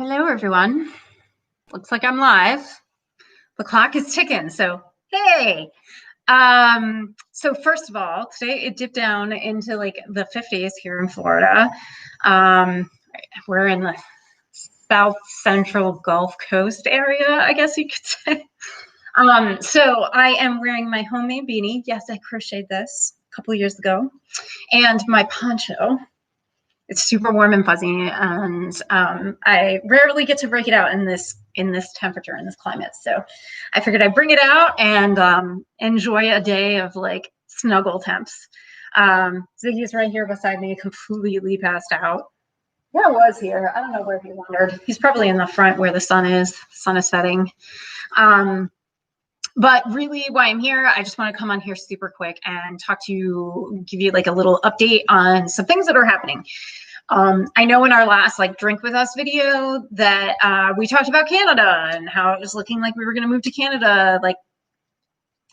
Hello, everyone. Looks like I'm live. The clock is ticking, so hey. So first of all, today it dipped down into like the 50s here in Florida. We're in the south central Gulf Coast area, I guess you could say. So I am wearing my homemade beanie. Yes, I crocheted this a couple years ago, and my poncho. It's super warm and fuzzy, and I rarely get to break it out in this temperature, in this climate. So I figured I'd bring it out and enjoy a day of like snuggle temps. Ziggy's right here beside me, completely passed out. Yeah, was here. I don't know where he wandered. He's probably in the front where the sun is. The sun is setting. But really why I'm here, I just want to come on here super quick and talk to you, give you like a little update on some things that are happening. I know in our last like drink with us video that we talked about Canada and how it was looking like we were going to move to Canada like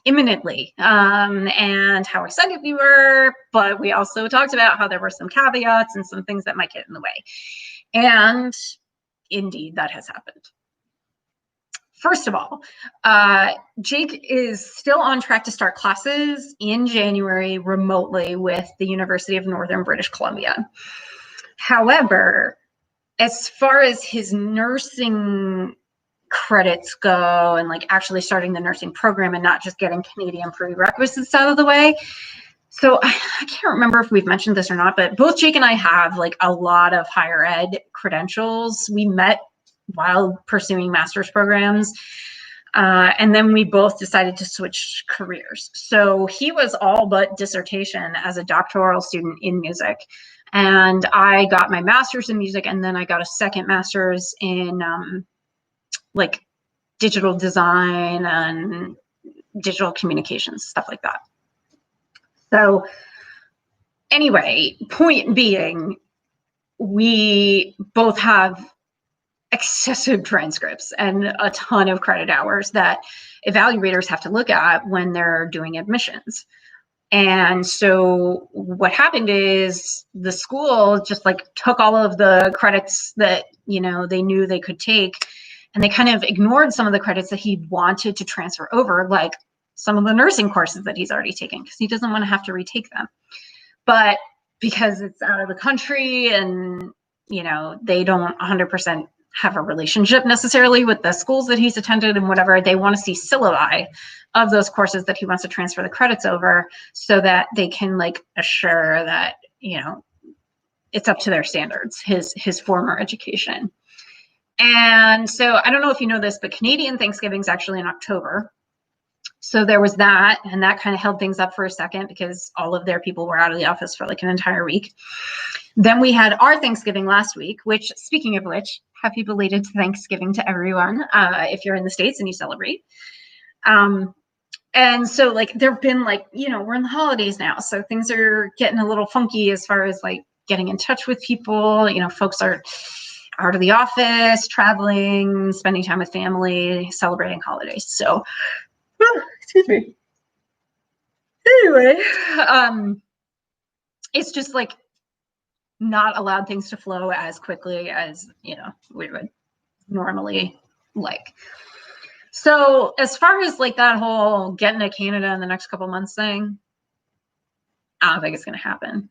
imminently, and how excited we were, but we also talked about how there were some caveats and some things that might get in the way. And indeed that has happened. First of all, Jake is still on track to start classes in January remotely with the University of Northern British Columbia. However, as far as his nursing credits go and like actually starting the nursing program and not just getting Canadian prerequisites out of the way. So I can't remember if we've mentioned this or not, but both Jake and I have like a lot of higher ed credentials. We met while pursuing master's programs. And then we both decided to switch careers. So he was all but dissertation as a doctoral student in music. And I got my master's in music, and then I got a second master's in like digital design and digital communications, stuff like that. So anyway, point being, we both have excessive transcripts and a ton of credit hours that evaluators have to look at when they're doing admissions. And so what happened is the school just like took all of the credits that, you know, they knew they could take, and they kind of ignored some of the credits that he wanted to transfer over, like some of the nursing courses that he's already taken, because he doesn't want to have to retake them. But because it's out of the country and, you know, they don't 100% have a relationship necessarily with the schools that he's attended and whatever, they want to see syllabi of those courses that he wants to transfer the credits over so that they can like assure that, you know, it's up to their standards, his former education. And so I don't know if you know this, but Canadian Thanksgiving is actually in October. So there was that, and that kind of held things up for a second because all of their people were out of the office for like an entire week. Then we had our Thanksgiving last week, which, speaking of which, happy belated Thanksgiving to everyone if you're in the States and you celebrate. And so like there've been like, you know, we're in the holidays now, so things are getting a little funky as far as like getting in touch with people. You know, folks are out of the office, traveling, spending time with family, celebrating holidays. So, excuse me. Anyway, it's just like not allowed things to flow as quickly as, you know, we would normally like. So as far as like that whole getting to Canada in the next couple months thing, I don't think it's going to happen.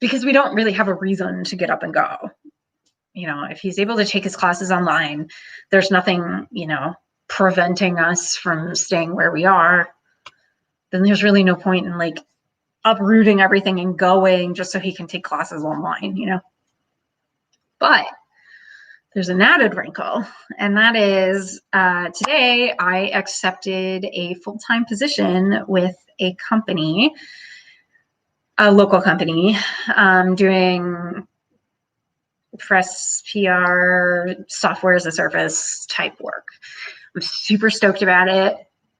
Because we don't really have a reason to get up and go. You know, if he's able to take his classes online, there's nothing, you know, preventing us from staying where we are. Then there's really no point in like uprooting everything and going just so he can take classes online, you know. But there's an added wrinkle, and that is today I accepted a full-time position with a company, a local company, doing press, PR, software as a service type work. I'm super stoked about it.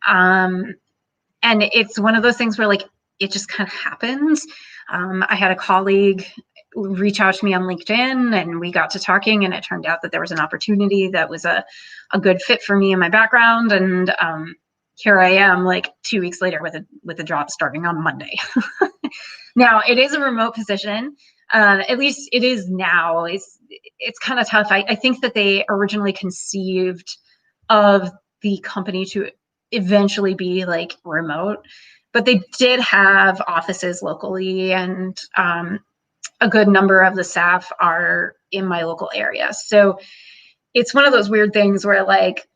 And it's one of those things where like it just kind of happens. I had a colleague reach out to me on LinkedIn, and we got to talking, and it turned out that there was an opportunity that was a good fit for me and my background. And here I am like 2 weeks later with a job starting on Monday. Now it is a remote position. At least it is now. It's kind of tough. I think that they originally conceived of the company to eventually be like remote, but they did have offices locally, and a good number of the staff are in my local area. So it's one of those weird things where, like,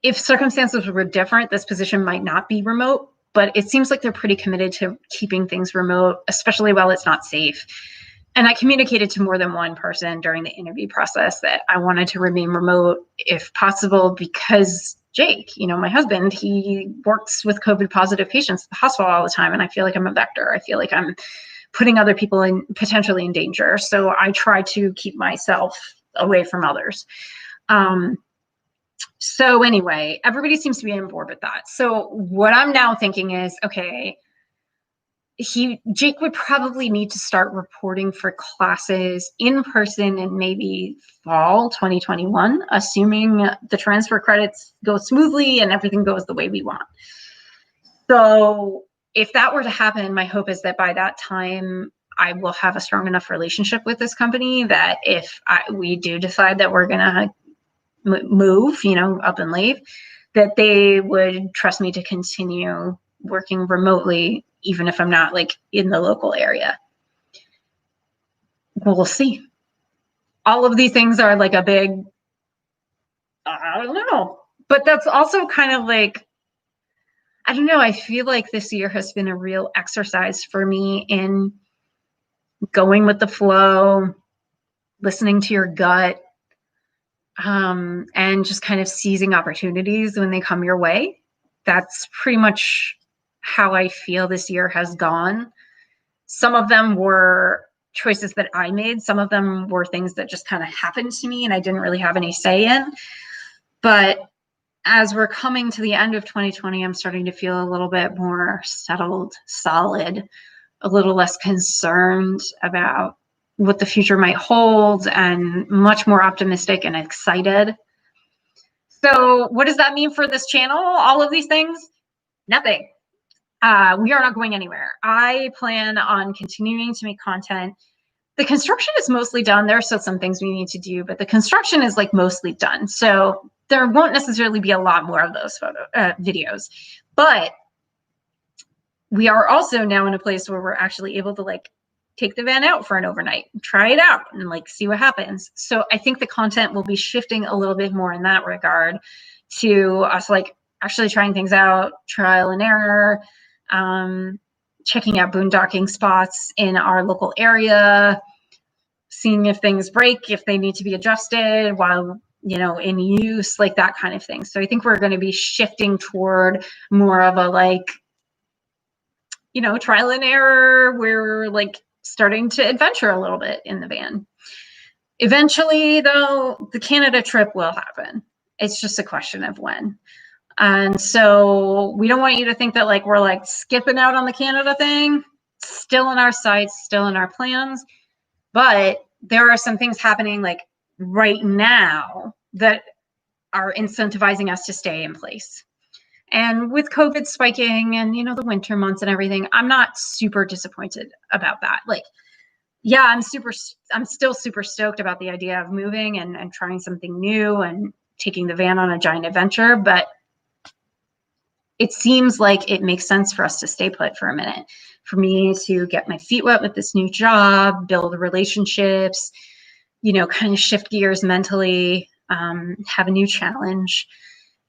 if circumstances were different, this position might not be remote, but it seems like they're pretty committed to keeping things remote, especially while it's not safe. And I communicated to more than one person during the interview process that I wanted to remain remote if possible, because Jake, my husband, he works with COVID positive patients at the hospital all the time. And I feel like I'm a vector. I feel like I'm putting other people in potentially in danger. So I try to keep myself away from others. So anyway, everybody seems to be on board with that. So what I'm now thinking is, okay, Jake would probably need to start reporting for classes in person in maybe fall 2021, assuming the transfer credits go smoothly and everything goes the way we want. So if that were to happen, my hope is that by that time, I will have a strong enough relationship with this company that if we do decide that we're going to move, up and leave, that they would trust me to continue working remotely, even if I'm not like in the local area. We'll see. All of these things are like a big, I don't know, but that's also kind of like, I don't know. I feel like this year has been a real exercise for me in going with the flow, listening to your gut, and just kind of seizing opportunities when they come your way. That's pretty much how I feel this year has gone. Some of them were choices that I made. Some of them were things that just kind of happened to me and I didn't really have any say in. But as we're coming to the end of 2020, I'm starting to feel a little bit more settled, solid, a little less concerned about what the future might hold, and much more optimistic and excited. So what does that mean for this channel? All of these things? Nothing. We are not going anywhere. I plan on continuing to make content. The construction is mostly done. There are still some things we need to do, but the construction is like mostly done. So there won't necessarily be a lot more of those videos, but we are also now in a place where we're actually able to like take the van out for an overnight, try it out, and like see what happens. So I think the content will be shifting a little bit more in that regard to us like actually trying things out, trial and error, checking out boondocking spots in our local area, seeing if things break, if they need to be adjusted while in use, like that kind of thing. So I think we're going to be shifting toward more of a like, trial and error. We're like starting to adventure a little bit in the van. Eventually, though, the Canada trip will happen. It's just a question of when. And so we don't want you to think that like we're like skipping out on the Canada thing. Still in our sights, still in our plans. But there are some things happening like right now that are incentivizing us to stay in place. And with COVID spiking and, the winter months and everything, I'm not super disappointed about that. Like, yeah, I'm still super stoked about the idea of moving and trying something new and taking the van on a giant adventure. But it seems like it makes sense for us to stay put for a minute, for me to get my feet wet with this new job, build relationships, kind of shift gears mentally, have a new challenge,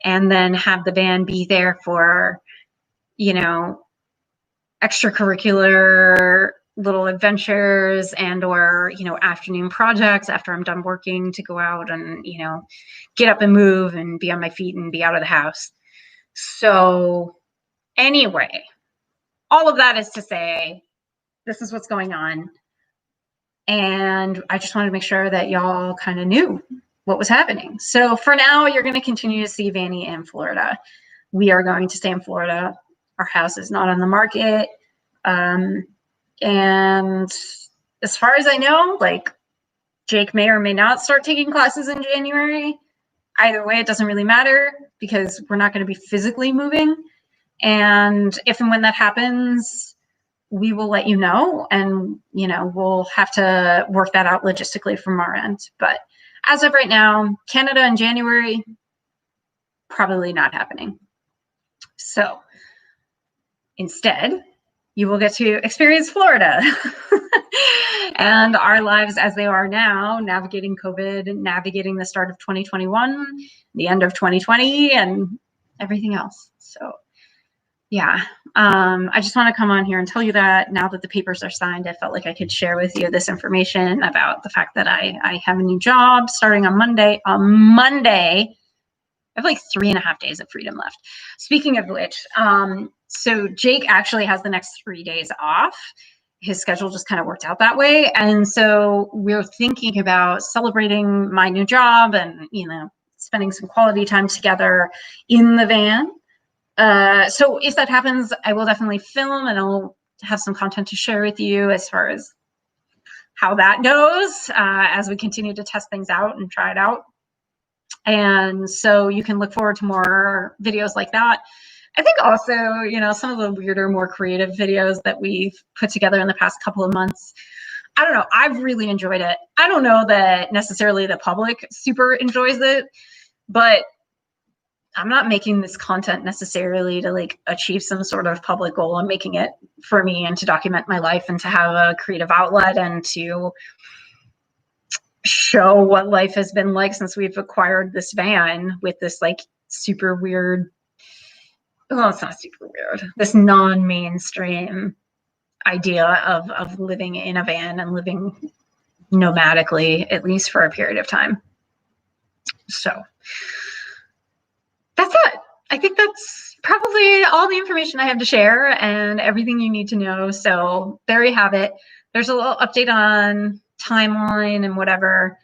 and then have the van be there for, extracurricular little adventures and or, afternoon projects after I'm done working to go out and, get up and move and be on my feet and be out of the house. So anyway, all of that is to say, this is what's going on. And I just wanted to make sure that y'all kind of knew what was happening. So for now, you're going to continue to see Vanny in Florida. We are going to stay in Florida. Our house is not on the market. And as far as I know, like Jake may or may not start taking classes in January. Either way, it doesn't really matter because we're not going to be physically moving. And if and when that happens, we will let you know, and we'll have to work that out logistically from our end. But as of right now, Canada in January, probably not happening. So instead, you will get to experience Florida and our lives as they are now, navigating COVID, navigating the start of 2021, the end of 2020, and everything else. So yeah, I just want to come on here and tell you that now that the papers are signed, I felt like I could share with you this information about the fact that I have a new job starting on Monday. I have like 3.5 days of freedom left. Speaking of which, so Jake actually has the next 3 days off. His schedule just kind of worked out that way. And so we're thinking about celebrating my new job and, spending some quality time together in the van. So if that happens, I will definitely film, and I'll have some content to share with you as far as how that goes as we continue to test things out and try it out. And so you can look forward to more videos like that. I think also, some of the weirder, more creative videos that we've put together in the past couple of months, I don't know, I've really enjoyed it. I don't know that necessarily the public super enjoys it, but I'm not making this content necessarily to like achieve some sort of public goal. I'm making it for me and to document my life and to have a creative outlet and to show what life has been like since we've acquired this van with this like super weird, well, it's not super weird, this non-mainstream idea of living in a van and living nomadically, at least for a period of time. So that's it. I think that's probably all the information I have to share and everything you need to know. So there you have it. There's a little update on timeline and whatever.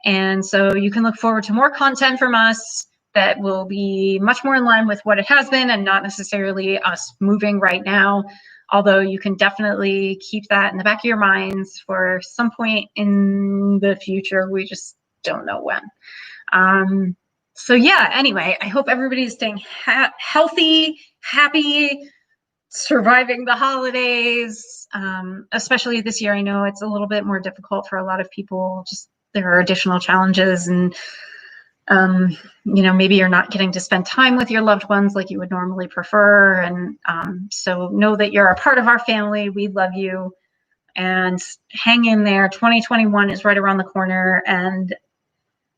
And so you can look forward to more content from us that will be much more in line with what it has been and not necessarily us moving right now. Although you can definitely keep that in the back of your minds for some point in the future. We just don't know when. So yeah, anyway, I hope everybody's staying healthy, happy, surviving the holidays, especially this year. I know it's a little bit more difficult for a lot of people. Just there are additional challenges, and maybe you're not getting to spend time with your loved ones like you would normally prefer. And so know that you're a part of our family. We love you, and hang in there. 2021 is right around the corner, and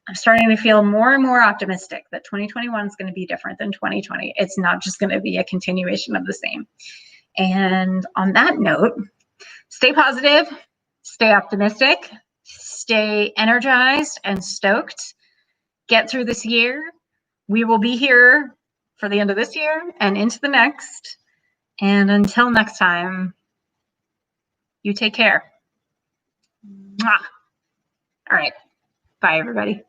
I'm starting to feel more and more optimistic that 2021 is going to be different than 2020. It's not just going to be a continuation of the same. And on that note, stay positive, stay optimistic, stay energized and stoked. Get through this year. We will be here for the end of this year and into the next. And until next time, you take care. Mwah. All right. Bye, everybody.